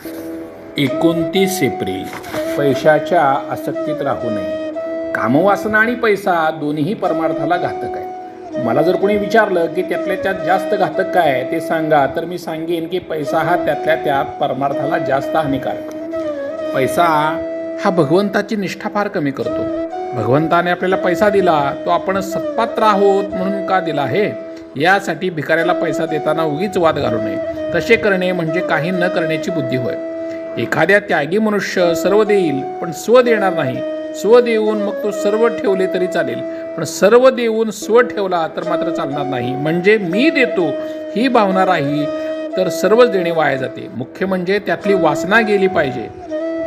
29 April. पैशाच्या आसक्तीत राहू नये. कामवासना आणि पैसा दोन्हीही परमार्थाला घातक आहे. मला जर कोणी विचारलं की त्यातल्या त्यात जास्त घातक काय आहे ते सांगा, तर मी सांगेन की पैसा हा त्यातल्या त्यात परमार्थाला जास्त हानिकारक. पैसा हा भगवंताची निष्ठा फार कमी करतो. भगवंताने आपल्याला पैसा दिला, तो आपण सत्पात्र आहोत म्हणून का दिला आहे यासाठी भिकाऱ्याला पैसा देताना उगीच वाद घालू नये. तसे करणे म्हणजे काही न करण्याची बुद्धी होय. एखाद्या त्यागी मनुष्य सर्व देईल पण स्व देणार नाही. स्व देऊन मग तो सर्व ठेवले तरी चालेल, पण सर्व देऊन स्व ठेवला तर मात्र चालणार नाही. म्हणजे मी देतो ही भावना राही तर सर्वच देणे वाया जाते. मुख्य म्हणजे त्यातली वासना गेली पाहिजे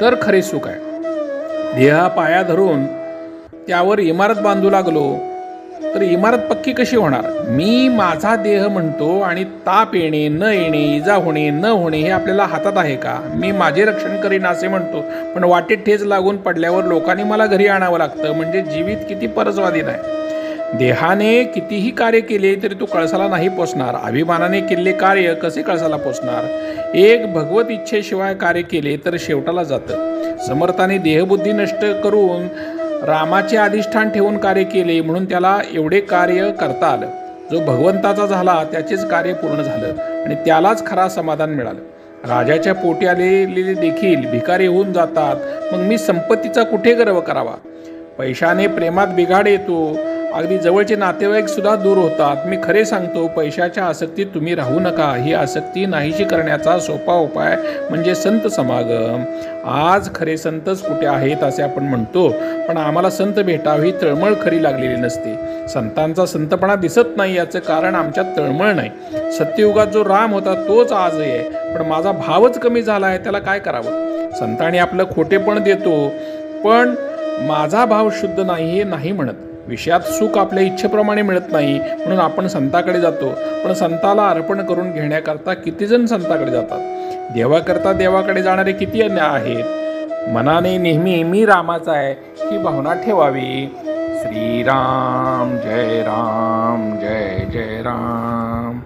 तर खरे सुख आहे. देहा पाया धरून त्यावर इमारत बांधू लागलो तर इमारत पक्की कशी होणार? मी माझा देह म्हणतो आणि ताप येणे न येणे, इजा होणे न होणे हे आपल्याला हातात आहे का? मी माझे रक्षण करीन असे म्हणतो, पण वाटेत ठेच लागून पडल्यावर लोकांनी मला घरी आणावं लागतं. म्हणजे जीवित किती परस्वाधीन आहे. देहाने कितीही कार्य केले तरी तो कळसाला नाही पोचणार. अभिमानाने केलेले कार्य कसे कळसाला पोचणार? एक भगवत इच्छेशिवाय कार्य केले तर शेवटाला जातं. समर्थाने देहबुद्धी नष्ट करून रामाचे अधिष्ठान ठेवून कार्य केले म्हणून त्याला एवढे कार्य करता आलं. जो भगवंताचा झाला त्याचेच कार्य पूर्ण झालं आणि त्यालाच खरा समाधान मिळालं. राजाच्या पोटी आलेले देखील भिकारी होऊन जातात. मग मी संपत्तीचा कुठे गर्व करावा? पैशाने प्रेमात बिघाड येतो. अगदी जवळचे नातेवाईक सुद्धा दूर होतात. मी खरे सांगतो, पैशाच्या आसक्तीत तुम्ही राहू नका. ही आसक्ती नाहीशी करण्याचा सोपा उपाय म्हणजे संत समागम. आज खरे संतच कुठे आहेत असे आपण म्हणतो, पण आम्हाला संत भेटावी तळमळ खरी लागलेली नसते. संतांचा संतपणा दिसत नाही याचं कारण आमच्यात तळमळ नाही. सत्ययुगात जो राम होता तोच आजही आहे, पण माझा भावच कमी झाला आहे. त्याला काय करावं? संतांनी आपलं खोटेपण देतो, पण माझा भाव शुद्ध नाही हे नाही म्हणत. विषयात सुख आपल्या इच्छेप्रमाणे मिळत नाही म्हणून आपण संताकडे जातो, पण संताला अर्पण करून घेण्याकरता किती जण संताकडे जातात? देवाकरता देवाकडे जाणारे किती अन्य आहेत? मनाने नेहमी मी रामाचा आहे ही भावना ठेवावी. श्रीराम जय राम जय जय राम.